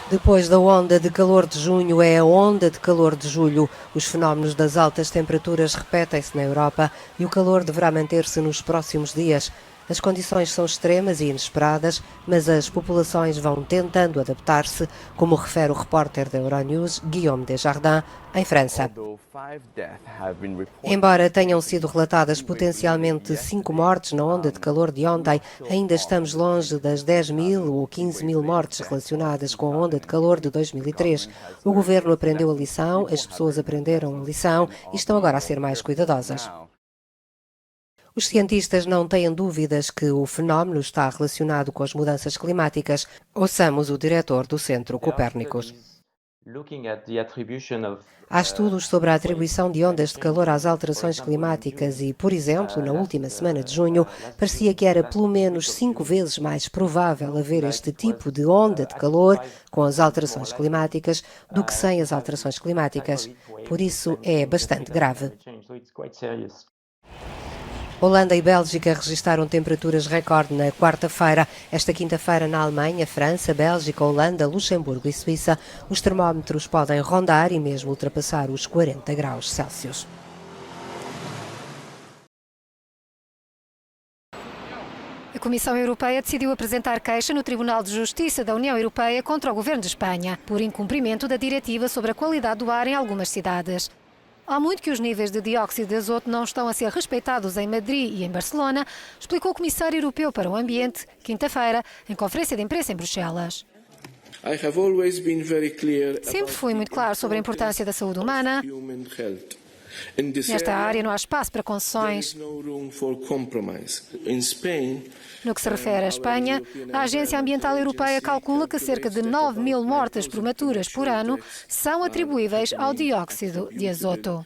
Depois da onda de calor de junho é a onda de calor de julho. Os fenómenos das altas temperaturas repetem-se na Europa e o calor deverá manter-se nos próximos dias. As condições são extremas e inesperadas, mas as populações vão tentando adaptar-se, como refere o repórter da Euronews, Guillaume Desjardins, em França. Embora tenham sido relatadas potencialmente 5 mortes na onda de calor de ontem, ainda estamos longe das 10.000 ou 15.000 mortes relacionadas com a onda de calor de 2003. O governo aprendeu a lição, as pessoas aprenderam a lição e estão agora a ser mais cuidadosas. Os cientistas não têm dúvidas que o fenómeno está relacionado com as mudanças climáticas. Ouçamos o diretor do Centro Copérnicos. Há estudos sobre a atribuição de ondas de calor às alterações climáticas e, por exemplo, na última semana de junho, parecia que era pelo menos 5 vezes mais provável haver este tipo de onda de calor com as alterações climáticas do que sem as alterações climáticas. Por isso, é bastante grave. Holanda e Bélgica registaram temperaturas recorde na quarta-feira. Esta quinta-feira, na Alemanha, França, Bélgica, Holanda, Luxemburgo e Suíça, os termómetros podem rondar e mesmo ultrapassar os 40 graus Celsius. A Comissão Europeia decidiu apresentar queixa no Tribunal de Justiça da União Europeia contra o Governo de Espanha por incumprimento da diretiva sobre a qualidade do ar em algumas cidades. Há muito que os níveis de dióxido de azoto não estão a ser respeitados em Madrid e em Barcelona, explicou o Comissário Europeu para o Ambiente, quinta-feira, em conferência de imprensa em Bruxelas. Sempre fui muito claro sobre a importância da saúde humana. Nesta área não há espaço para concessões. No que se refere à Espanha, a Agência Ambiental Europeia calcula que cerca de 9.000 mortes prematuras por ano são atribuíveis ao dióxido de azoto.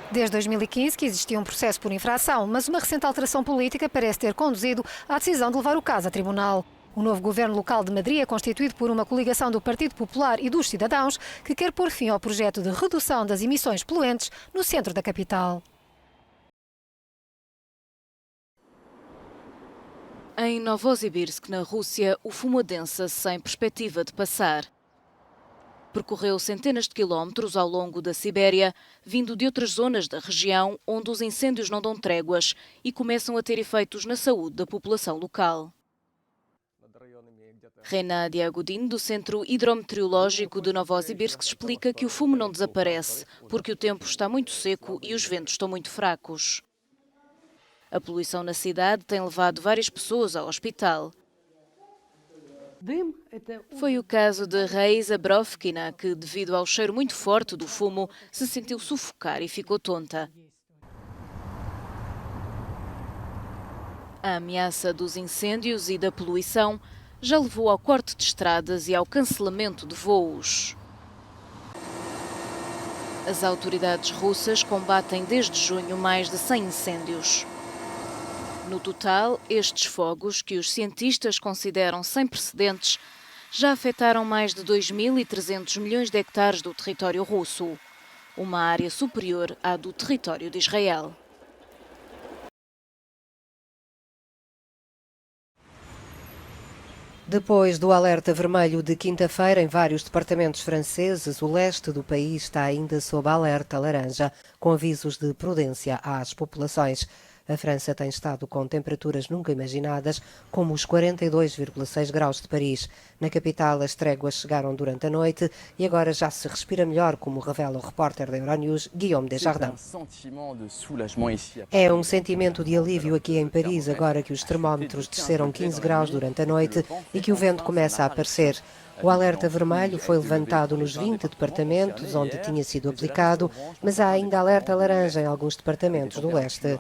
Desde 2015 que existia um processo por infração, mas uma recente alteração política parece ter conduzido à decisão de levar o caso a tribunal. O novo governo local de Madrid é constituído por uma coligação do Partido Popular e dos Cidadãos que quer pôr fim ao projeto de redução das emissões poluentes no centro da capital. Em Novosibirsk, na Rússia, o fumo adensa sem perspectiva de passar. Percorreu centenas de quilómetros ao longo da Sibéria, vindo de outras zonas da região onde os incêndios não dão tréguas e começam a ter efeitos na saúde da população local. Renat Diagudin, do Centro Hidrometeorológico de Novosibirsk, explica que o fumo não desaparece, porque o tempo está muito seco e os ventos estão muito fracos. A poluição na cidade tem levado várias pessoas ao hospital. Foi o caso de Raisa Brovkina, que, devido ao cheiro muito forte do fumo, se sentiu sufocar e ficou tonta. A ameaça dos incêndios e da poluição já levou ao corte de estradas e ao cancelamento de voos. As autoridades russas combatem desde junho mais de 100 incêndios. No total, estes fogos, que os cientistas consideram sem precedentes, já afetaram mais de 2.300 milhões de hectares do território russo, uma área superior à do território de Israel. Depois do alerta vermelho de quinta-feira em vários departamentos franceses, o leste do país está ainda sob alerta laranja, com avisos de prudência às populações. A França tem estado com temperaturas nunca imaginadas, como os 42,6 graus de Paris. Na capital, as tréguas chegaram durante a noite e agora já se respira melhor, como revela o repórter da Euronews, Guillaume Desjardins. É um sentimento de alívio aqui em Paris, agora que os termómetros desceram 15 graus durante a noite e que o vento começa a aparecer. O alerta vermelho foi levantado nos 20 departamentos onde tinha sido aplicado, mas há ainda alerta laranja em alguns departamentos do leste.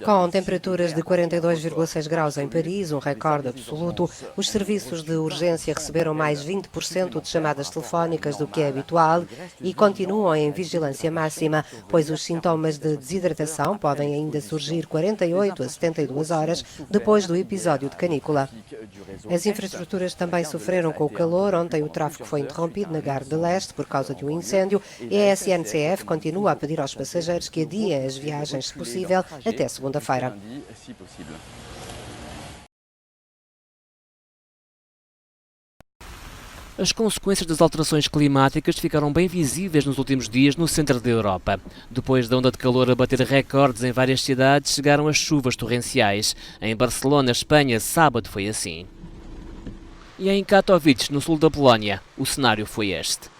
Com temperaturas de 42,6 graus em Paris, um recorde absoluto, os serviços de urgência receberam mais 20% de chamadas telefónicas do que é habitual e continuam em vigilância máxima, pois os sintomas de desidratação podem ainda surgir 48 a 72 horas depois do episódio de canícula. As infraestruturas também sofreram com o calor. Ontem o tráfego foi interrompido na Gare de l'Est por causa de um incêndio e a SNCF continua a pedir aos passageiros que adiem as viagens, se possível, até segunda-feira. As consequências das alterações climáticas ficaram bem visíveis nos últimos dias no centro da Europa. Depois da onda de calor a bater recordes em várias cidades, chegaram as chuvas torrenciais. Em Barcelona, Espanha, sábado foi assim. E em Katowice, no sul da Polónia, o cenário foi este.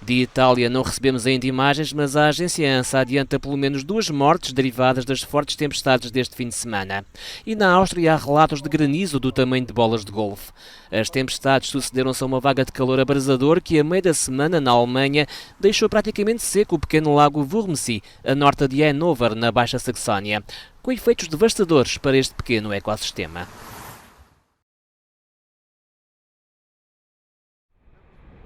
De Itália não recebemos ainda imagens, mas a agência ANSA adianta pelo menos 2 mortes derivadas das fortes tempestades deste fim de semana. E na Áustria há relatos de granizo do tamanho de bolas de golfe. As tempestades sucederam-se a uma vaga de calor abrasador que, a meio da semana, na Alemanha, deixou praticamente seco o pequeno lago Wurmsee, a norte de Hannover, na Baixa Saxónia, com efeitos devastadores para este pequeno ecossistema.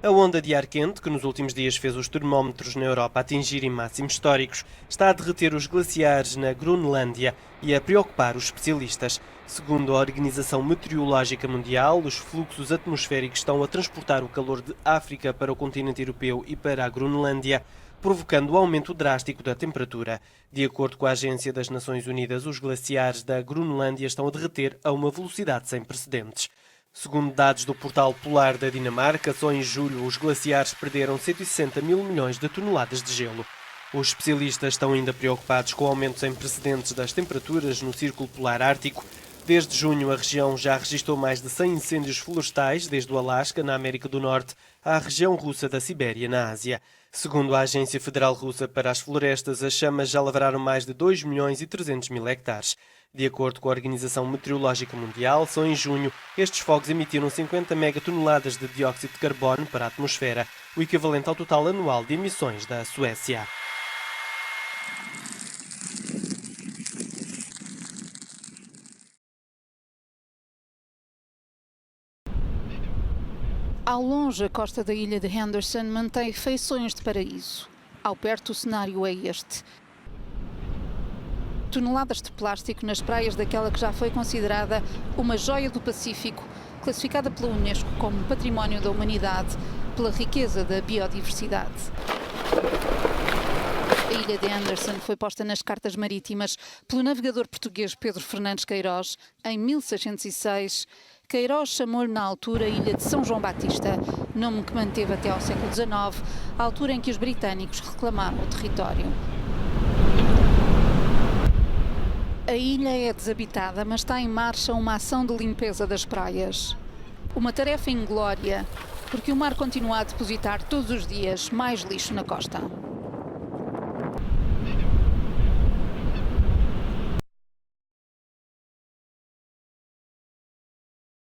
A onda de ar quente, que nos últimos dias fez os termómetros na Europa atingirem máximos históricos, está a derreter os glaciares na Groenlândia e a preocupar os especialistas. Segundo a Organização Meteorológica Mundial, os fluxos atmosféricos estão a transportar o calor de África para o continente europeu e para a Groenlândia, provocando o aumento drástico da temperatura. De acordo com a Agência das Nações Unidas, os glaciares da Groenlândia estão a derreter a uma velocidade sem precedentes. Segundo dados do Portal Polar da Dinamarca, só em julho os glaciares perderam 160 mil milhões de toneladas de gelo. Os especialistas estão ainda preocupados com o aumento sem precedentes das temperaturas no Círculo Polar Ártico. Desde junho, a região já registrou mais de 100 incêndios florestais, desde o Alasca, na América do Norte, à região russa da Sibéria, na Ásia. Segundo a Agência Federal Russa para as Florestas, as chamas já lavraram mais de 2 milhões e 300 mil hectares. De acordo com a Organização Meteorológica Mundial, só em junho estes fogos emitiram 50 megatoneladas de dióxido de carbono para a atmosfera, o equivalente ao total anual de emissões da Suécia. Ao longe, a costa da ilha de Henderson mantém feições de paraíso. Ao perto, o cenário é este. Toneladas de plástico nas praias daquela que já foi considerada uma joia do Pacífico, classificada pela Unesco como Património da Humanidade, pela riqueza da biodiversidade. A ilha de Henderson foi posta nas cartas marítimas pelo navegador português Pedro Fernandes Queiroz em 1606. Queiroz chamou-lhe na altura a Ilha de São João Batista, nome que manteve até ao século XIX, a altura em que os britânicos reclamaram o território. A ilha é desabitada, mas está em marcha uma ação de limpeza das praias. Uma tarefa inglória, porque o mar continua a depositar todos os dias mais lixo na costa.